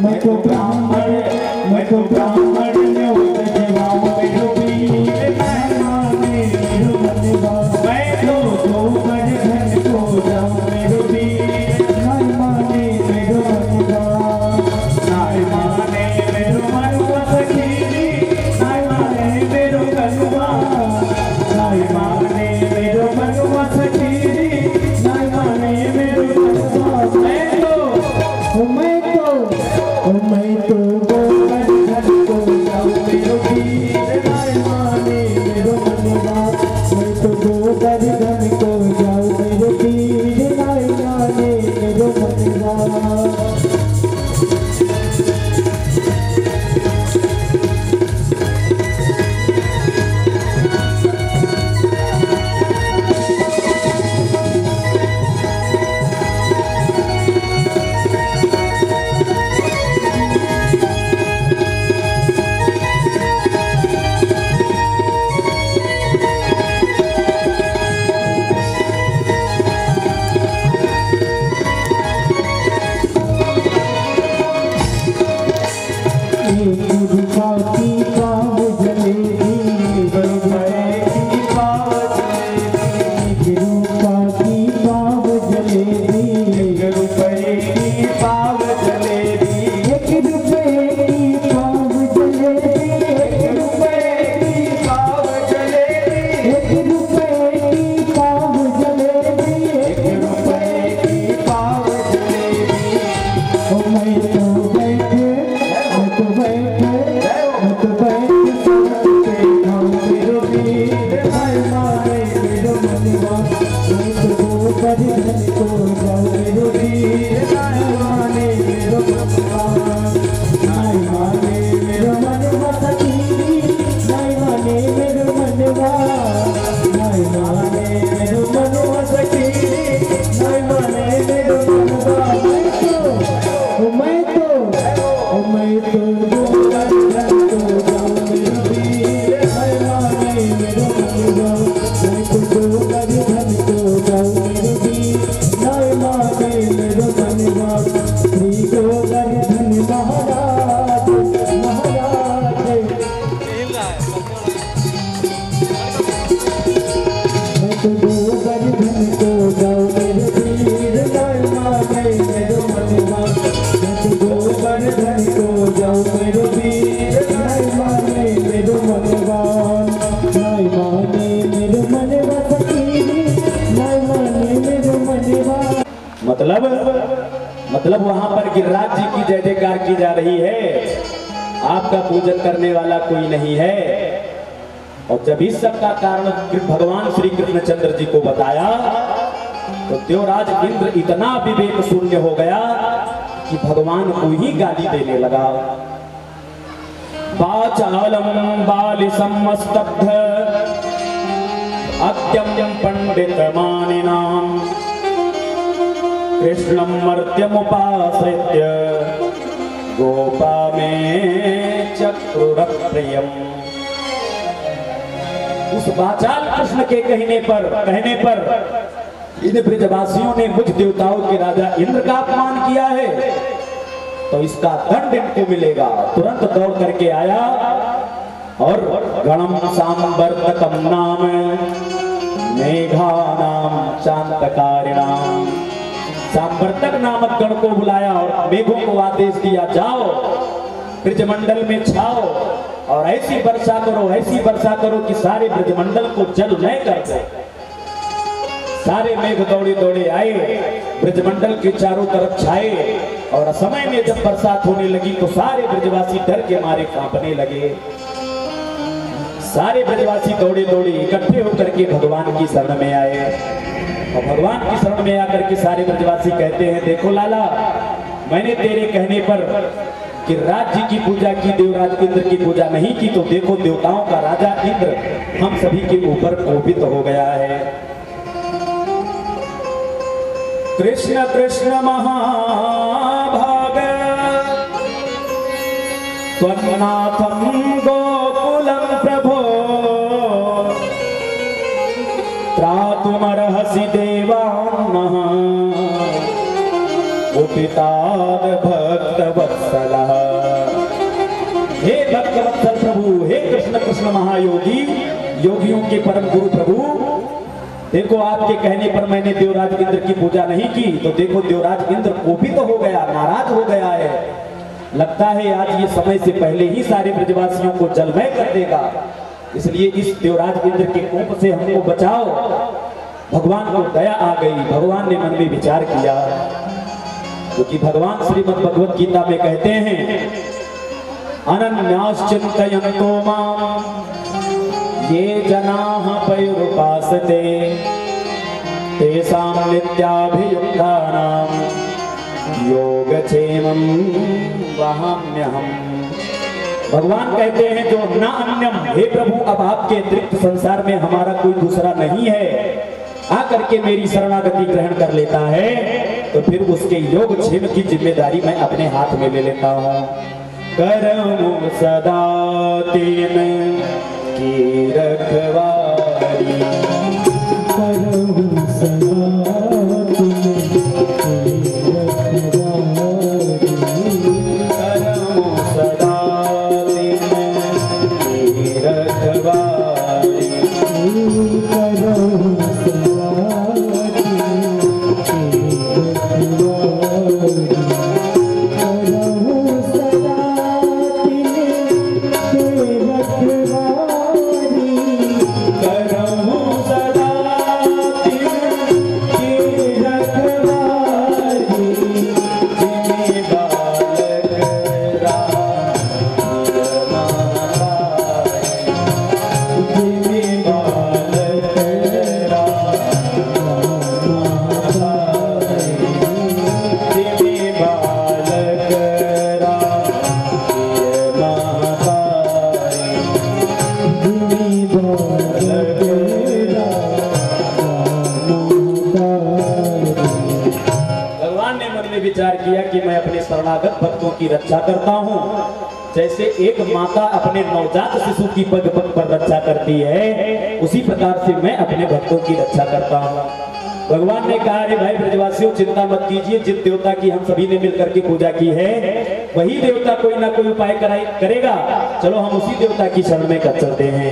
मैं तो ब्राह्मण, मैं तो ब्राह्मण न्योत जगाऊं मेरो वीर नाय माने मेरो मनवा, मैं तो परिधन को जाऊं मेरो वीर नाय माने मेरो मनवा, नाय माने मेरो मनवा सखी, नाय माने मेरो मनवा, नाय माने मेरो मनवा सखी, नाय माने मेरो मनवा। मैं तो परिधन को जाऊं मेरो वीर नाय माने मेरो मनवा, मैं तो परिधन को जाऊं मेरो वीर नाय माने मेरो मनवा। मतलब वहां पर गिरिराज जी की जय जयकार की जा रही है, आपका पूजन करने वाला कोई नहीं है। और जब इस सब का कारण भगवान श्री कृष्णचंद्र जी को बताया तो देवराज इंद्र इतना विवेक शून्य हो गया कि भगवान को ही गाली देने लगा। वाचालम बालिसमस्तब्ध अत्यम पंडित मानिनाम कृष्णम मर्त्यमुपाश्रित्य गोपा में चक्रुरप्रियम। उस वाचाल कृष्ण के कहने पर इन ब्रजवासियों ने मुझ देवताओं के राजा इंद्र का अपमान किया है, तो इसका दंड इनको मिलेगा। तुरंत दौड़ करके आया और गणम सांवर्तकम नाम मेघानाम शांतकारिणाम, सांवर्तक नामक गण को बुलाया और मेघों को आदेश दिया, जाओ ब्रजमंडल में छाओ और ऐसी वर्षा करो कि सारे ब्रजमंडल को जलमय कर दो। सारे मेघ दौड़े दौड़े आए, ब्रजमंडल के चारों तरफ छाए और समय में जब बरसात होने लगी तो सारे ब्रजवासी डर के मारे कांपने लगे। सारे ब्रजवासी दौड़े दौड़े इकट्ठे होकर के भगवान की शरण में आए और भगवान की शरण में आकर के सारे ब्रजवासी कहते हैं, देखो लाला, मैंने तेरे कहने पर गिरिराज जी की पूजा की, देवराज इंद्र की पूजा नहीं की, तो देखो देवताओं का राजा इंद्र हम सभी के ऊपर कोपित हो गया है। कृष्ण कृष्ण महाभाग त्वन्नाथं गोकुलं प्रभो त्रातुमर्हसि देवान्नः कुपिताद भक्तवत्सलः। हे भक्तवत्सल प्रभु, हे कृष्ण कृष्ण महायोगी, योगियों के परम गुरु प्रभु, देखो आपके कहने पर मैंने देवराज इंद्र की पूजा नहीं की, तो देखो देवराज इंद्र कोपित हो गया, नाराज हो गया है। लगता है आज ये समय से पहले ही सारे ब्रजवासियों को जलमय कर देगा, इसलिए इस देवराज इंद्र के कोप से हमको बचाओ। भगवान को दया आ गई, भगवान ने मन में विचार किया, क्योंकि भगवान श्रीमद् भगवत गीता में कहते हैं, अनन्याश्चिन्तयन्तो मां ये जनाः पयुरुपासते तेषां नित्याभियुक्तानां योगक्षेमं वहाम्यहम्। भगवान कहते हैं, जो न अन्यम, हे प्रभु अब आपके अतिरिक्त संसार में हमारा कोई दूसरा नहीं है, आकर के मेरी शरणागति ग्रहण कर लेता है, तो फिर उसके योग क्षेम की जिम्मेदारी मैं अपने हाथ में ले लेता हूँ। करऊं सदा तेन की रखवारी, करऊं सदा शरणागत भक्तों की रक्षा करता हूँ। जैसे एक माता अपने नवजात शिशु की पग पग पर रक्षा करती है, उसी प्रकार से मैं अपने भक्तों की रक्षा करता हूँ। भगवान ने कहा, अरे भाई ब्रजवासियों, चिंता मत कीजिए, जिस देवता की हम सभी ने मिलकर के पूजा की है, वही देवता कोई ना कोई उपाय करेगा। चलो हम उसी देवता की शरण में कर चलते हैं।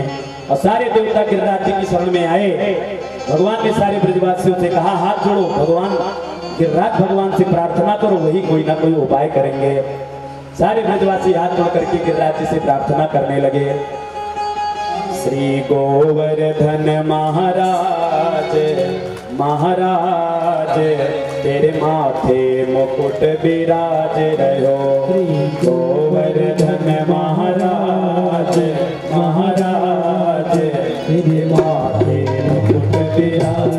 और सारे देवता गिरिराज जी की शरण में आए। भगवान ने सारे ब्रजवासियों से कहा, हाथ जोड़ो, भगवान गिरिराज भगवान से प्रार्थना करो, वही कोई ना कोई उपाय करेंगे। सारे ब्रजवासी हाथ जोड़ करके गिरिराज जी से प्रार्थना करने लगे। श्री गोवर्धन महाराज महाराज तेरे माथे मुकुट विराज रहो गोवर्धन महाराज महाराज तेरे माथे मुकुट विराज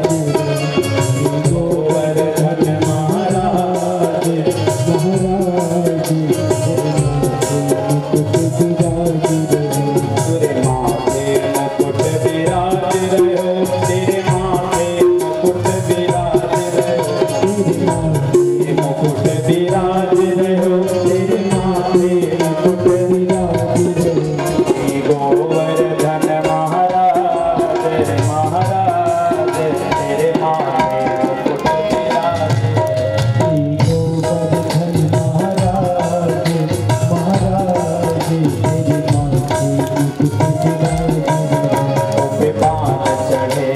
गोवर्धन महाराज महाराज तेरे माथे मुकुट विराज रहो तेरे माथे मुकुट विराज रहो तेरे मुकुट विराज रहो तेरे माथे मुकुट विराज रहो गोवर्धन महाराज महाराज तेरे माथे मुकुट विराज गोवर्धन महाराज महाराज तेरे माथे मुकुट विराज पे पान चढ़े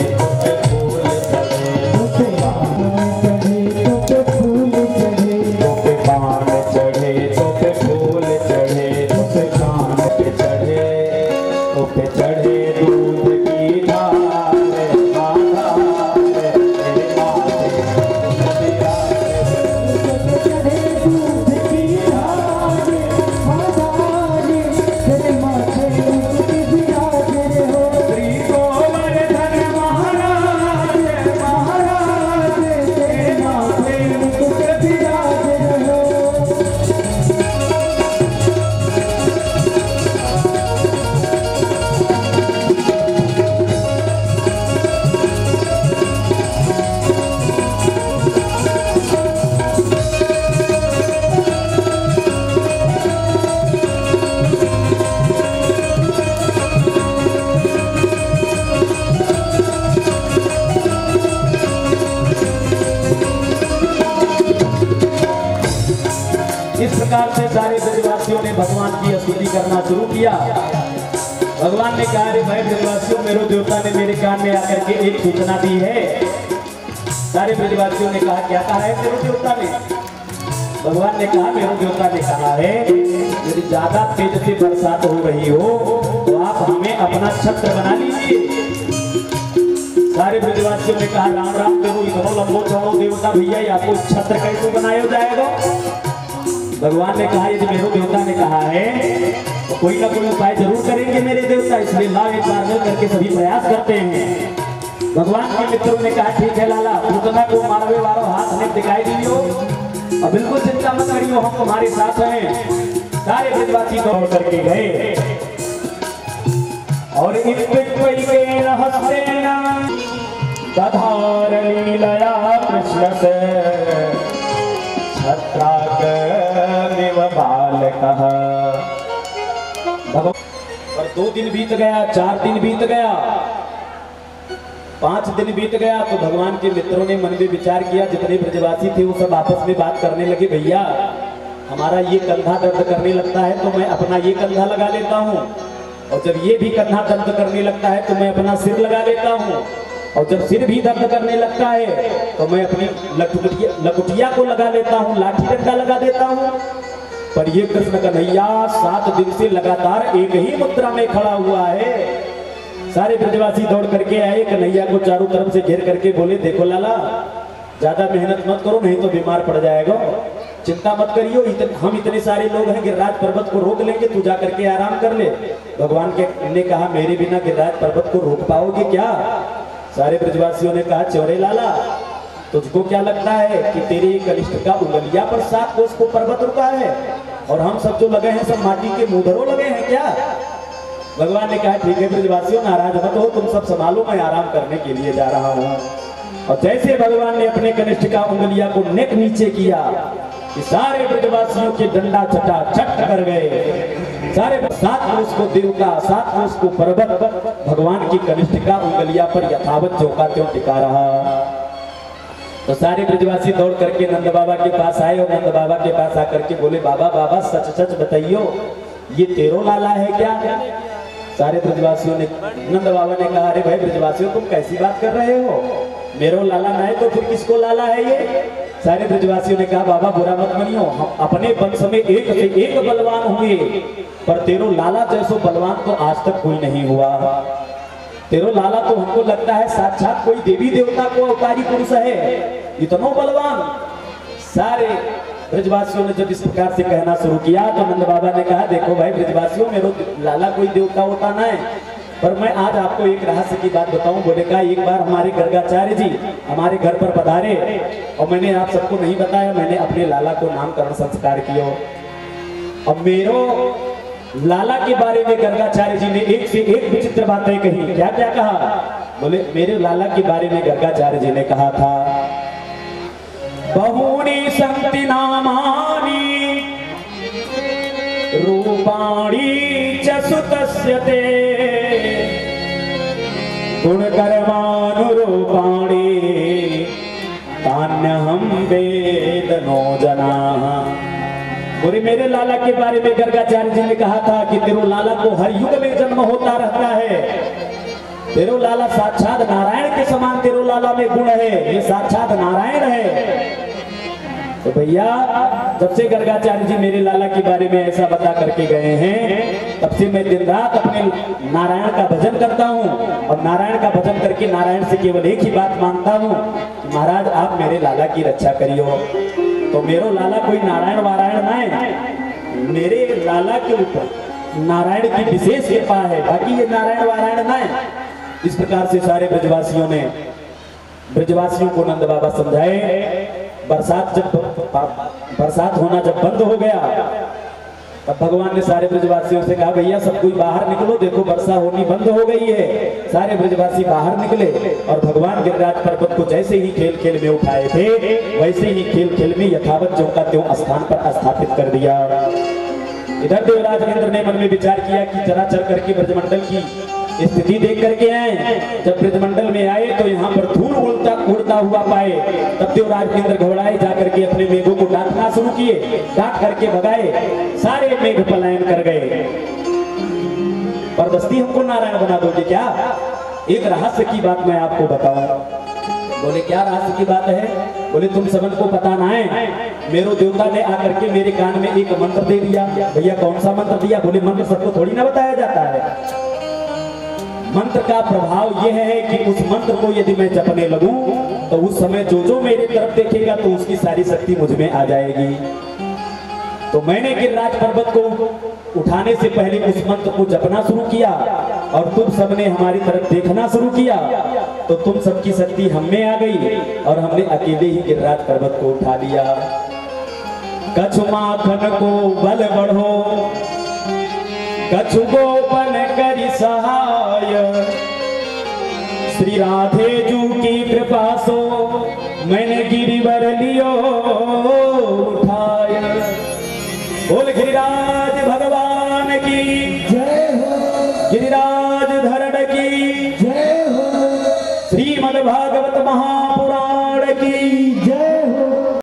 पे फूल चढ़े पे पान चढ़े पे फूल चढ़े पे कान पे चढ़े पे चढ़े दूध की धार तेरे माथे चढ़े दूध की धार तेरे माथे विराज रहो श्री गोवर्धन महाराज महाराज तेरे माथे मुकुट विराज रहो इस प्रकार से सारे ब्रजवासियों ने भगवान की स्तुति करना शुरू किया। भगवान ने कहा, रे भाई ब्रजवासियों, मेरे देवता ने मेरे कान में आकर के एक सूचना दी है। सारे ब्रजवासियों ने कहा, क्या कहा है मेरे देवता ने? भगवान ने कहा, मेरे देवता ने कहा है, यदि ज्यादा तेज से बरसात हो रही हो तो आप हमें अपना छत्र बना लीजिए। सारे ब्रजवासियों ने कहा, राम राम करो, इधरो लंबो चौड़ो देवता भैया, या कोई छत्र कैसे बनाया जाएगा? भगवान ने कहा, यदि मेरे देवता ने कहा है तो कोई ना कोई उपाय जरूर करेंगे मेरे देवता, इसलिए लाओ एक बार मिल करके सभी प्रयास करते हैं। भगवान के मित्रों ने कहा, ठीक है लाला, पूतना को मारवे वालों हाथ में दिखाई दियो और बिल्कुल चिंता मत करियो, हम तुम्हारे साथ हैं। सारे ब्रजवासी दौड़ करके गए और दधार लीलया कृष्ण से छत्राकनिव बालकः। और 2 दिन बीत गया, 4 दिन बीत गया, 5 दिन बीत गया तो भगवान के मित्रों ने मन में विचार किया, जितने ब्रजवासी थे वो सब आपस में बात करने लगे, भैया हमारा ये कंधा दर्द करने लगता है तो मैं अपना ये कंधा लगा लेता हूँ, और जब ये भी कंधा दर्द करने लगता है तो मैं अपना सिर लगा लेता हूँ, और जब सिर भी दर्द करने लगता है तो मैं अपनी लकुटिया को लगा लेता हूँ, लाठी डंडा लगा देता हूँ। पर ये कृष्ण कन्हैया 7 दिन से लगातार एक ही मुद्रा में खड़ा हुआ है। सारे ब्रजवासी दौड़ करके आए, कन्हैया को चारों तरफ से घेर करके बोले, देखो लाला, ज्यादा मेहनत मत करो नहीं तो बीमार पड़ जाएगा, चिंता मत करियो, हम इतने सारे लोग हैं, गिरिराज पर्वत को रोक लेंगे, तू जा करके आराम कर ले। भगवान ने कहा, मेरे बिना गिरिराज पर्वत को रोक पाओगे क्या? सारे ब्रजवासियों ने कहा, चौरे लाला, तुझको क्या लगता है कि तेरी कनिष्ठ का उंगलिया पर 7 कोस को पर्वत रुका है और हम सब जो लगे हैं सब माटी के मुंहधरों लगे हैं क्या? भगवान ने कहा, ठीक है ब्रजवासियों, नाराज मत हो, तुम सब संभालो, मैं आराम करने के लिए जा रहा हूँ। और जैसे भगवान ने अपने कनिष्ठ का उंगलिया को नेक नीचे किया कि सारे ब्रजवासियों के डंडा चटा चट कर गए। सारे 7 कोस को देवता, 7 कोस को पर्वत भगवान की कनिष्ठ का उंगलिया पर यथावत चौका त्यों टिका रहा। तो सारे ब्रजवासी दौड़ करके नंद बाबा के पास आए और नंद बाबा के पास आकर के बोले, बाबा बाबा सच सच बताइयो, ये तेरो लाला है क्या? सारे ब्रजवासियों ने, नंद बाबा ने कहा, अरे भाई ब्रजवासियों, तुम कैसी बात कर रहे हो, मेरो लाला ना है तो फिर किसको लाला है ये? सारे ब्रजवासियों ने कहा, बाबा बुरा मत मानियो, हम अपने वंश में एक से एक बलवान हुए, पर तेरो लाला जैसो बलवान तो आज तक कोई नहीं हुआ। तेरो लाला तो हमको लगता है साक्षात कोई देवी देवता को अवतारी पुरुष है, इतना बलवान। सारे ब्रजवासियों ने जब इस प्रकार से कहना शुरू किया तो नंद बाबा ने कहा, देखो भाई ब्रजवासियों, मेरा लाला कोई देवता होता ना है, पर मैं आज आपको एक रहस्य की बात बताऊं। बोले कहा, एक बार हमारे गर्गाचार्य जी हमारे घर पर पधारे और मैंने आप सबको नहीं बताया, मैंने अपने लाला को नामकरण संस्कार किया। अब मेरो लाला के बारे में गर्गाचार्य जी ने एक से एक विचित्र बातें कही। क्या क्या कहा? बोले मेरे लाला के बारे में गर्गाचार्य जी ने कहा था, बहूनि संति नामानि रूपाणि च सुतस्य ते गुणकर्मानुरूपाणि तान्यहं वेद नो जनाः। बोले मेरे लाला के बारे में गर्गाचार्य जी ने कहा था कि तेरे लाला को हर युग में जन्म होता रहता है, तेरे लाला साक्षात नारायण के समान तेरे लाला में गुण है, ये साक्षात नारायण है। तो भैया जब से गर्गाचार्य जी मेरे लाला के बारे में ऐसा बता करके गए हैं, तब से मैं दिन रात अपने नारायण का भजन करता हूँ और नारायण का भजन करके नारायण से केवल एक ही बात मांगता हूँ कि महाराज आप मेरे लाला की रक्षा करियो। तो मेरो लाला कोई नारायण वारायण ना है, मेरे लाला के ऊपर नारायण की विशेष कृपा है, बाकी ये नारायण वारायण ना है। इस प्रकार से सारे ब्रजवासियों को नंद बाबा समझाए। बरसात होना जब बंद हो गया, तब भगवान ने सारे ब्रजवासियों से कहा, भैया सब कोई बाहर निकलो, देखो वर्षा होनी बंद हो गई है। सारे ब्रजवासी बाहर निकले और भगवान गिरिराज पर्वत को जैसे ही खेल खेल में उठाए थे, वैसे ही खेल खेल में यथावत ज्यों का त्यों स्थान पर स्थापित कर दिया। इधर देवराज इंद्र ने मन में विचार किया कि जरा चल करके ब्रजमंडल की स्थिति देख करके आए। जब ब्रजमंडल में आए तो यहाँ पर धूल उड़ता हुआ पाए। तब देवराज इंद्र घबराए, जाकर के अपने मेघों को डांटना शुरू किए, डांट करके भगाए, सारे मेघ पलायन कर गए। पर बस्ती हमको नारायण बना दोगे क्या? एक रहस्य की बात मैं आपको बताऊं। बोले क्या रहस्य की बात है? बोले तुम सबन को पता ना है, मेरो देवता ने आकर के मेरे कान में एक मंत्र दे दिया। भैया कौन सा मंत्र दिया? बोले मंत्र सबको थोड़ी ना बताया जाता है। मंत्र का प्रभाव यह है कि उस मंत्र को यदि मैं जपने लगूं तो उस समय जो जो मेरे तरफ देखेगा तो उसकी सारी शक्ति मुझ में आ जाएगी। तो मैंने गिरिराज पर्वत को उठाने से पहले उस मंत्र को जपना शुरू किया और तुम सबने हमारी तरफ देखना शुरू किया, तो तुम सबकी शक्ति हम में आ गई और हमने अकेले ही गिरिराज पर्वत को उठा लिया। कछु माखन को बल बढ़ो, कछु गोपन करि सहाय, श्री राधे जू की कृपा सो मैंने गिरिवर लियो उठाय। बोल गिरिराज भगवान की जय हो, गिरिराज धरण की जय हो, श्रीमद् भागवत महापुराण की जय